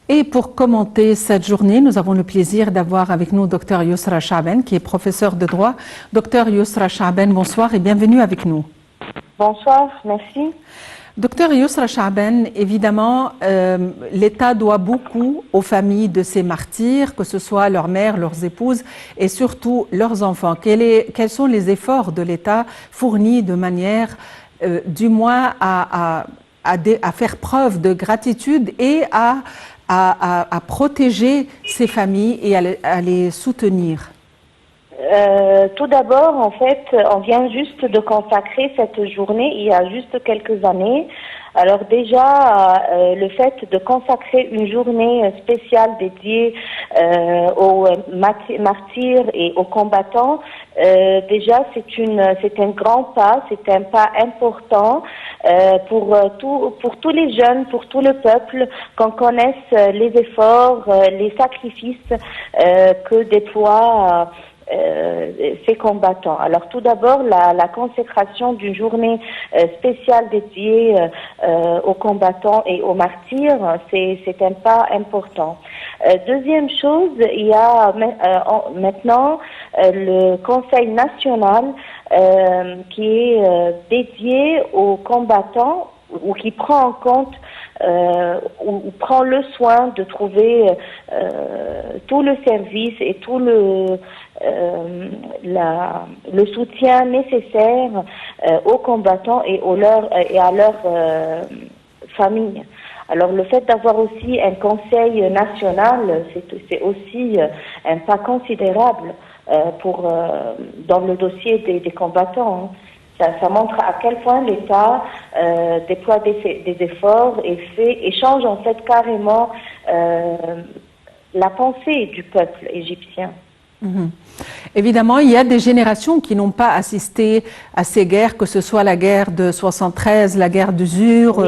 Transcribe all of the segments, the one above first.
Et pour commenter cette journée, nous avons le plaisir d'avoir avec nous Dr Yousra Chaaben, qui est professeur de droit. Dr Yousra Chaaben, bonsoir et bienvenue avec nous. Bonsoir, merci. Dr Yousra Chaaben, évidemment, l'État doit beaucoup aux familles de ces martyrs, que ce soit leurs mères, leurs épouses et surtout leurs enfants. Quels sont les efforts de l'État fournis de manière, du moins, à faire preuve de gratitude et à protéger ces familles et à les soutenir? Tout d'abord, en fait, on vient juste de consacrer cette journée il y a juste quelques années. Alors déjà, le fait de consacrer une journée spéciale dédiée aux martyrs et aux combattants, déjà c'est un grand pas, c'est un pas important pour tous les jeunes, pour tout le peuple, qu'on connaisse les efforts, les sacrifices que déploient ces combattants. Alors tout d'abord, la consécration d'une journée spéciale dédiée aux combattants et aux martyrs, c'est un pas important. Deuxième chose, il y a maintenant le Conseil national qui est dédié aux combattants ou qui prend en compte ou prend le soin de trouver tout le service et tout le soutien nécessaire aux combattants et à leurs familles. Alors le fait d'avoir aussi un conseil national, c'est aussi un pas considérable dans le dossier des combattants. Ça montre à quel point l'État déploie des efforts et change en fait carrément la pensée du peuple égyptien. Mmh. Évidemment, il y a des générations qui n'ont pas assisté à ces guerres, que ce soit la guerre de 73, la guerre d'usure,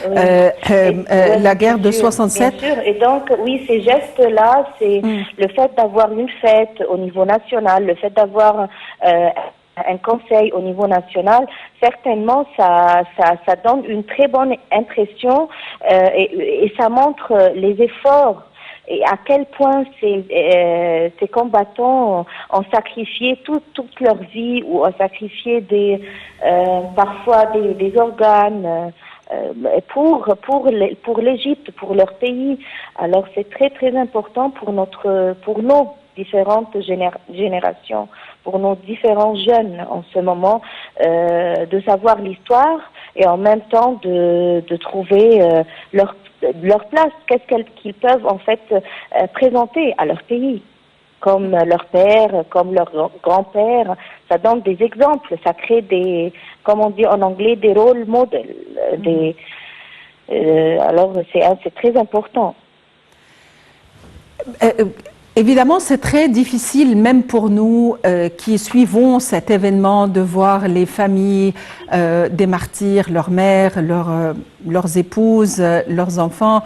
la guerre de 67. Bien sûr, et donc oui, ces gestes-là, c'est le fait d'avoir une fête au niveau national, le fait d'avoir un conseil au niveau national, certainement ça donne une très bonne impression et ça montre les efforts et à quel point ces combattants ont sacrifié toute leur vie ou ont sacrifié parfois des organes pour l'Égypte, pour leur pays. Alors c'est très très important pour nos différentes générations, pour nos différents jeunes en ce moment, de savoir l'histoire et en même temps de trouver leur place, qu'est-ce qu'ils peuvent en fait présenter à leur pays, comme leur père, comme leur grand-père. Ça donne des exemples, ça crée comme on dit en anglais, des role models. Alors c'est très important. Évidemment, c'est très difficile, même pour nous qui suivons cet événement, de voir les familles des martyrs, leurs mères, leurs épouses, leurs enfants.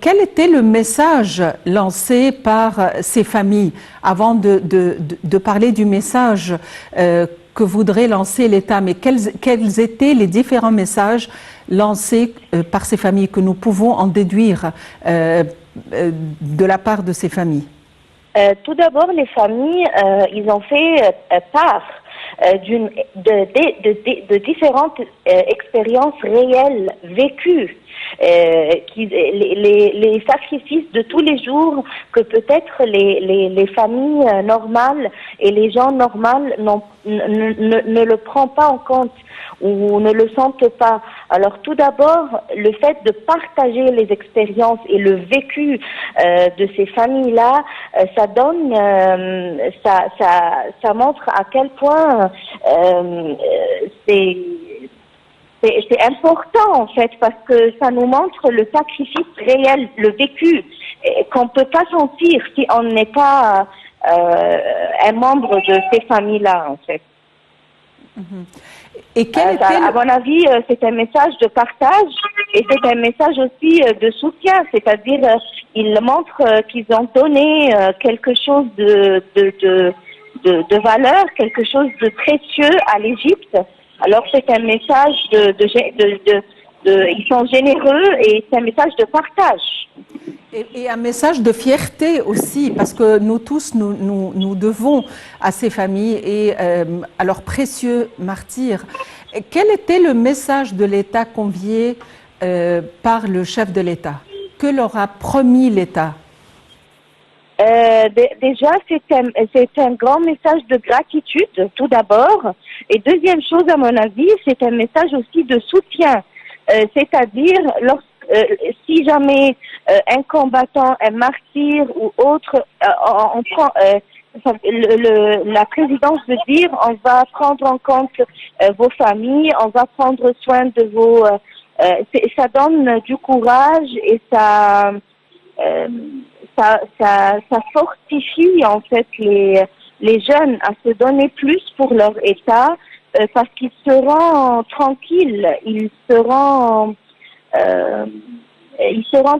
Quel était le message lancé par ces familles avant de parler du message que voudrait lancer l'État? Mais quels étaient les différents messages lancés par ces familles, que nous pouvons en déduire de la part de ces familles? Tout d'abord, les familles, ils ont fait part de différentes expériences réelles vécues, les sacrifices de tous les jours que peut-être les familles normales et les gens normaux ne le prennent pas en compte ou ne le sentent pas. Alors tout d'abord, le fait de partager les expériences et le vécu de ces familles-là, ça donne, ça montre à quel point c'est important en fait, parce que ça nous montre le sacrifice réel, le vécu qu'on ne peut pas sentir si on n'est pas un membre de ces familles-là en fait. Et à mon avis, c'est un message de partage et c'est un message aussi de soutien, c'est-à-dire ils montrent qu'ils ont donné quelque chose de valeur, quelque chose de précieux à l'Égypte. Alors c'est un message ils sont généreux et c'est un message de partage. Et un message de fierté aussi, parce que nous tous, nous devons à ces familles et à leurs précieux martyrs. Et quel était le message de l'État convié par le chef de l'État? Que leur a promis l'État? Déjà, c'est un grand message de gratitude, tout d'abord. Et deuxième chose, à mon avis, c'est un message aussi de soutien. C'est-à-dire, si jamais un combattant, un martyr ou autre, on prend, la présidence veut dire on va prendre en compte vos familles, on va prendre soin de vos... ça donne du courage et ça fortifie en fait les jeunes à se donner plus pour leur État parce qu'ils seront tranquilles,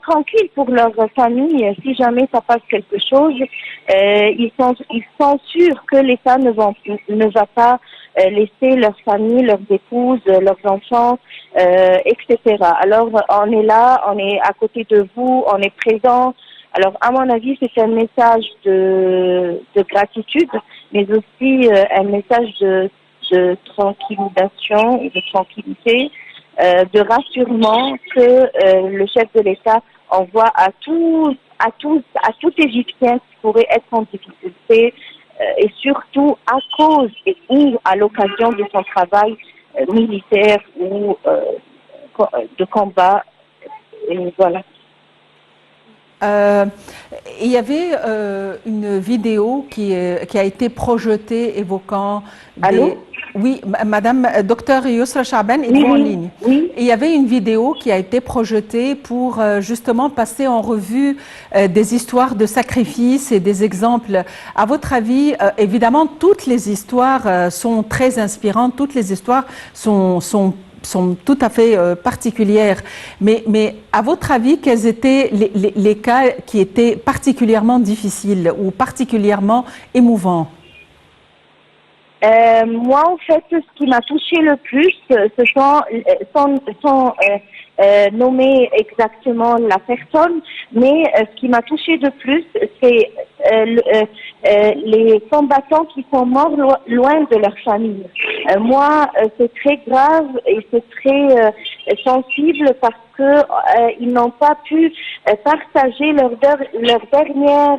tranquilles pour leur famille. Si jamais ça passe quelque chose, ils sont sûrs que l'État ne va pas laisser leur famille, leurs épouses, leurs enfants, etc. Alors on est là, on est à côté de vous, on est présent. Alors, à mon avis, c'est un message de gratitude, mais aussi un message de tranquillisation et de tranquillité, de rassurement que le chef de l'État envoie à tout Égyptien qui pourrait être en difficulté, et surtout à cause ou à l'occasion de son travail militaire ou de combat. Et voilà. Il y avait une vidéo qui a été projetée évoquant Allô? Oui, Madame Docteur Yousra Chaban est Oui, en ligne. oui. Et il y avait une vidéo qui a été projetée pour justement passer en revue des histoires de sacrifices et des exemples. À votre avis, évidemment, toutes les histoires sont très inspirantes, toutes les histoires sont tout à fait particulières. Mais à votre avis, quels étaient les cas qui étaient particulièrement difficiles ou particulièrement émouvants? Moi, en fait, ce qui m'a touché le plus, ce sont nommer exactement la personne, mais ce qui m'a touché de plus, c'est les combattants qui sont morts loin de leur famille. Moi, c'est très grave et c'est très sensible parce que ils n'ont pas pu partager leur dernière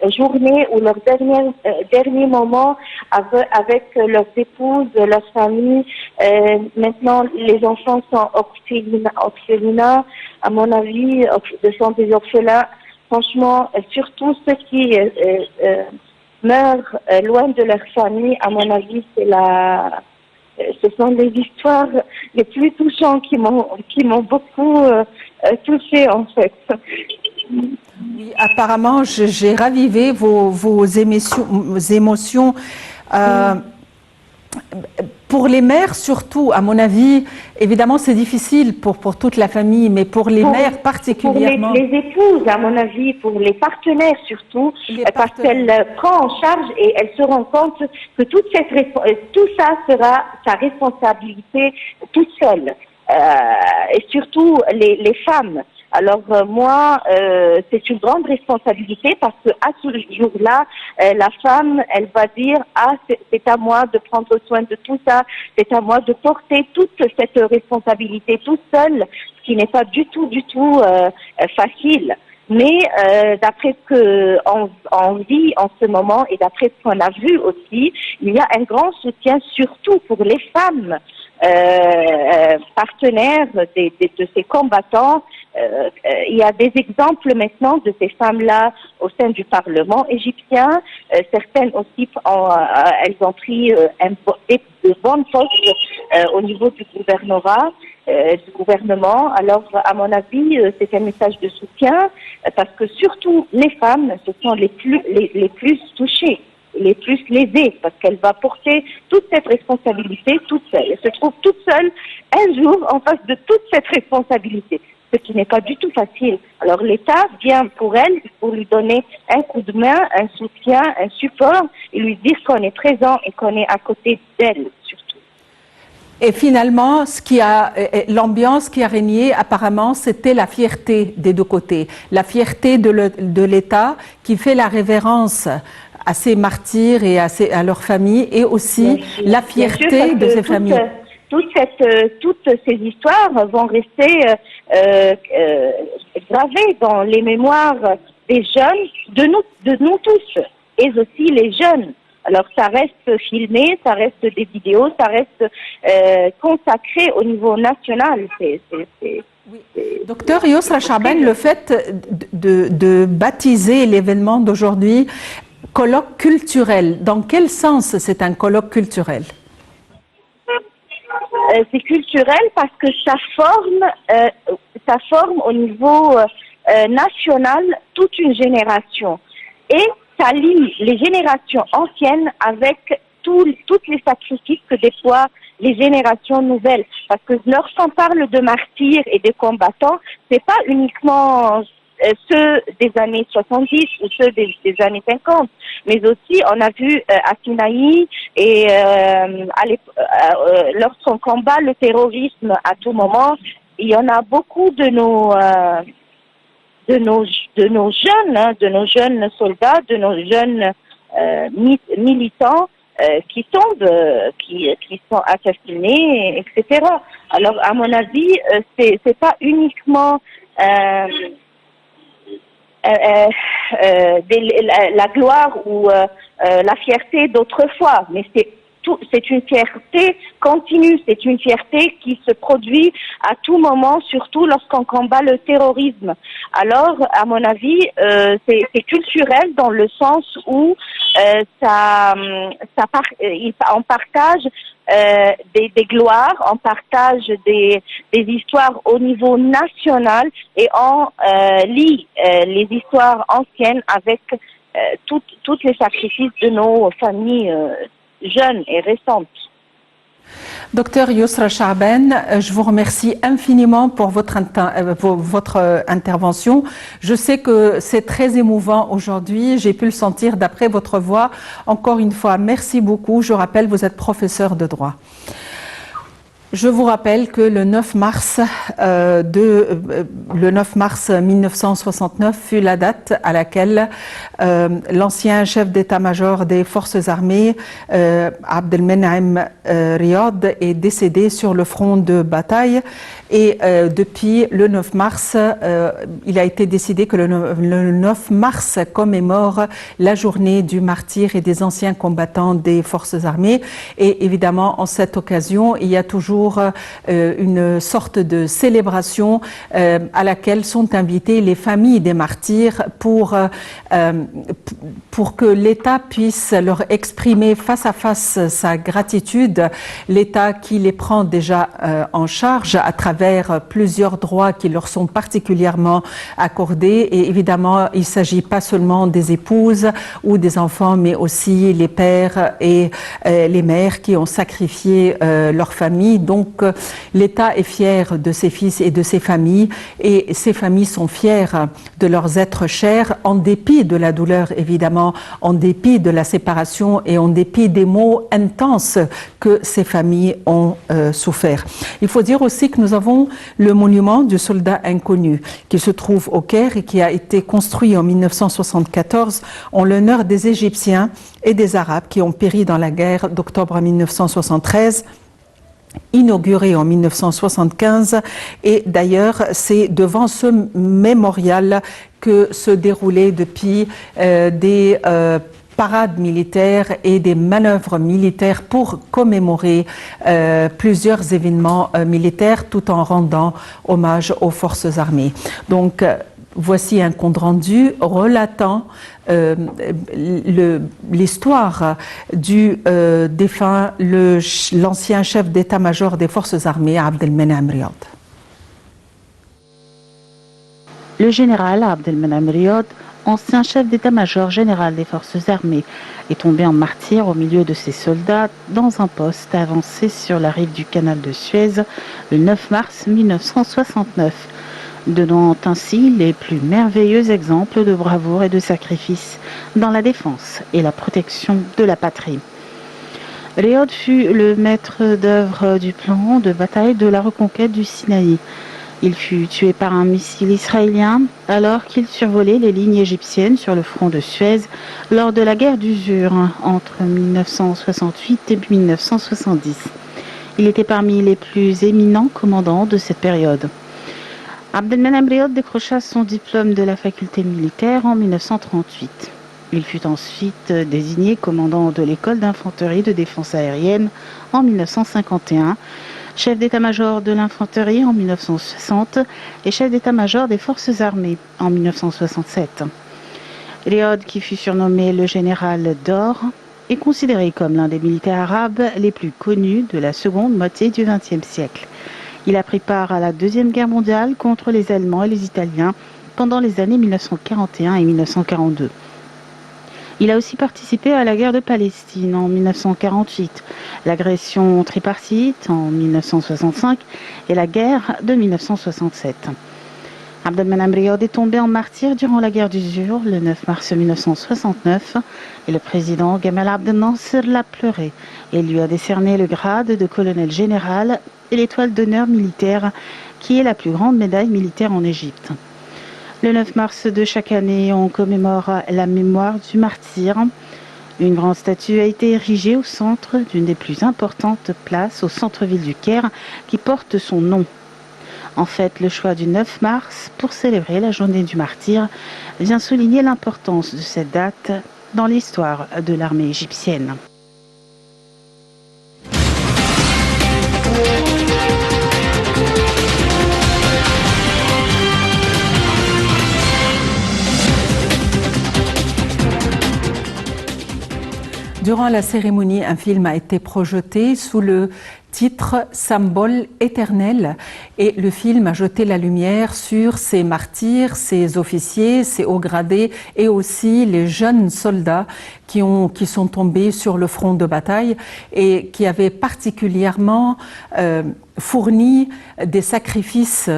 journée ou leur dernier moment avec leurs épouses, leurs familles. Maintenant, les enfants sont orphelinats. À mon avis, sont des orphelins. Franchement, surtout ceux qui meurent loin de leur famille, à mon avis, ce sont les histoires les plus touchantes qui m'ont beaucoup touchée en fait. Oui, apparemment, j'ai ravivé vos émotions. Pour les mères surtout, à mon avis, évidemment c'est difficile pour toute la famille, mais pour les mères particulièrement. Pour les épouses, à mon avis, pour les partenaires surtout, parce qu'elle prend en charge et elle se rend compte que tout ça sera sa responsabilité toute seule. Et surtout les femmes. Alors moi, c'est une grande responsabilité parce que à ce jour-là, la femme, elle va dire c'est à moi de prendre soin de tout ça, c'est à moi de porter toute cette responsabilité toute seule, ce qui n'est pas du tout facile. Mais d'après ce qu'on vit en ce moment et d'après ce qu'on a vu aussi, il y a un grand soutien surtout pour les femmes partenaires de ces combattants. Il y a des exemples maintenant de ces femmes-là au sein du Parlement égyptien. Certaines aussi, elles ont pris de bonnes postes au niveau du gouvernement. Alors, à mon avis, c'est un message de soutien parce que surtout les femmes, ce sont les plus touchées, les plus lésées, parce qu'elle va porter toute cette responsabilité toute seule. Elle se trouve toute seule un jour en face de toute cette responsabilité, ce qui n'est pas du tout facile. Alors l'État vient pour elle, pour lui donner un coup de main, un soutien, un support, et lui dire qu'on est présent et qu'on est à côté d'elle surtout. Et finalement, l'ambiance qui a régné, apparemment, c'était la fierté des deux côtés. La fierté de l'État qui fait la révérence à ces martyrs et à leurs familles, et aussi la fierté de ces familles. Toutes ces histoires vont rester gravées dans les mémoires des jeunes, de nous tous, et aussi les jeunes. Alors ça reste filmé, ça reste des vidéos, ça reste consacré au niveau national. Docteur Yousra Chaaban, le fait de baptiser l'événement d'aujourd'hui colloque culturel, dans quel sens c'est un colloque culturel? C'est culturel parce que ça forme au niveau national toute une génération. Et ça lie les générations anciennes avec toutes les sacrifices que déploient les générations nouvelles. Parce que lorsqu'on parle de martyrs et de combattants, c'est pas uniquement ceux des années 70 ou ceux des années 50, mais aussi on a vu à Sinaï et lorsqu'on combat le terrorisme à tout moment, il y en a beaucoup de nos jeunes soldats, de nos jeunes militants qui tombent, qui sont assassinés, etc. Alors à mon avis, c'est pas uniquement la gloire ou la fierté d'autrefois, mais c'est une fierté continue, c'est une fierté qui se produit à tout moment, surtout lorsqu'on combat le terrorisme. Alors, à mon avis, c'est culturel dans le sens où on partage des gloires, on partage des histoires au niveau national et on lie les histoires anciennes avec toutes les sacrifices de nos familles jeunes et récentes. Docteur Yousra Chaaban, je vous remercie infiniment pour votre intervention. Je sais que c'est très émouvant aujourd'hui, j'ai pu le sentir d'après votre voix. Encore une fois, merci beaucoup. Je rappelle, vous êtes professeur de droit. Je vous rappelle que le 9 mars 1969 fut la date à laquelle l'ancien chef d'état-major des forces armées, Abdelmenem Riyad, est décédé sur le front de bataille. Et depuis le 9 mars, il a été décidé que le 9 mars commémore la journée du martyr et des anciens combattants des forces armées. Et évidemment, en cette occasion, il y a toujours une sorte de célébration à laquelle sont invitées les familles des martyrs pour que l'État puisse leur exprimer face à face sa gratitude. L'État qui les prend déjà en charge à travers plusieurs droits qui leur sont particulièrement accordés. Et évidemment, il ne s'agit pas seulement des épouses ou des enfants, mais aussi les pères et les mères qui ont sacrifié leur famille. Donc, l'État est fier de ses fils et de ses familles, et ces familles sont fières de leurs êtres chers, en dépit de la douleur, évidemment, en dépit de la séparation et en dépit des maux intenses que ces familles ont souffert. Il faut dire aussi que nous avons le monument du soldat inconnu qui se trouve au Caire et qui a été construit en 1974 en l'honneur des Égyptiens et des Arabes qui ont péri dans la guerre d'octobre 1973. Inauguré en 1975, et d'ailleurs c'est devant ce mémorial que se déroulaient depuis des parades militaires et des manœuvres militaires pour commémorer plusieurs événements militaires tout en rendant hommage aux forces armées. Donc voici un compte rendu relatant l'histoire du défunt, l'ancien chef d'état-major des forces armées, Abdelmenem Riyad. Le général Abdelmenem Riyad, ancien chef d'état-major général des forces armées, est tombé en martyr au milieu de ses soldats dans un poste avancé sur la rive du canal de Suez le 9 mars 1969. Donnant ainsi les plus merveilleux exemples de bravoure et de sacrifice dans la défense et la protection de la patrie. Riyad fut le maître d'œuvre du plan de bataille de la reconquête du Sinaï. Il fut tué par un missile israélien alors qu'il survolait les lignes égyptiennes sur le front de Suez lors de la guerre d'usure entre 1968 et 1970. Il était parmi les plus éminents commandants de cette période. Abdelmenem Riyad décrocha son diplôme de la faculté militaire en 1938. Il fut ensuite désigné commandant de l'école d'infanterie de défense aérienne en 1951, chef d'état-major de l'infanterie en 1960 et chef d'état-major des forces armées en 1967. Riyad, qui fut surnommé le général d'or, est considéré comme l'un des militaires arabes les plus connus de la seconde moitié du XXe siècle. Il a pris part à la Deuxième Guerre mondiale contre les Allemands et les Italiens pendant les années 1941 et 1942. Il a aussi participé à la guerre de Palestine en 1948, l'agression tripartite en 1965 et la guerre de 1967. Abdelmenem Riyad est tombé en martyr durant la guerre d'usure le 9 mars 1969 et le président Gamal Abdel Nasser l'a pleuré et lui a décerné le grade de colonel général et l'étoile d'honneur militaire qui est la plus grande médaille militaire en Égypte. Le 9 mars de chaque année, on commémore la mémoire du martyr. Une grande statue a été érigée au centre d'une des plus importantes places au centre-ville du Caire qui porte son nom. En fait, le choix du 9 mars pour célébrer la journée du martyr vient souligner l'importance de cette date dans l'histoire de l'armée égyptienne. Durant la cérémonie, un film a été projeté sous le titre « Symbole éternel » et le film a jeté la lumière sur ces martyrs, ces officiers, ces hauts gradés et aussi les jeunes soldats qui sont tombés sur le front de bataille et qui avaient particulièrement fourni des sacrifices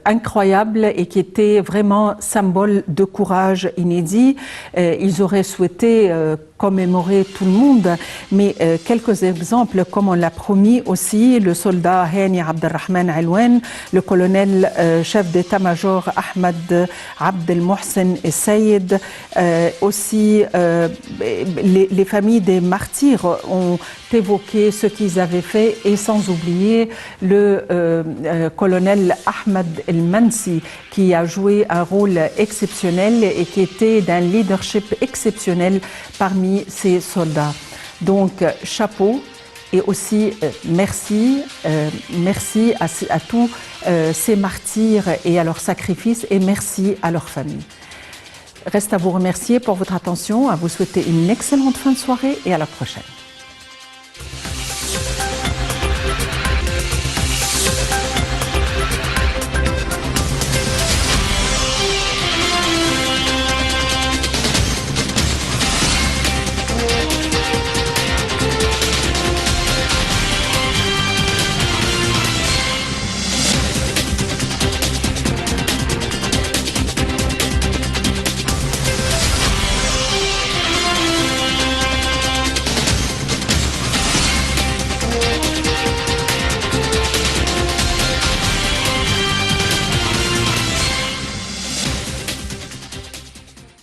incroyables et qui étaient vraiment symboles de courage inédit. Ils auraient souhaité commémorer tout le monde, mais quelques exemples, comme on l'a promis aussi, le soldat Hani Abdelrahman Alouane, le colonel chef d'état-major Ahmed Abdel Mohsen et Saïd, aussi les familles des martyrs ont évoqué ce qu'ils avaient fait et sans oublier le colonel Ahmed El Mansi qui a joué un rôle exceptionnel et qui était d'un leadership exceptionnel parmi ces soldats. Donc chapeau et aussi merci à tous ces martyrs et à leurs sacrifices et merci à leurs familles. Reste à vous remercier pour votre attention, à vous souhaiter une excellente fin de soirée et à la prochaine.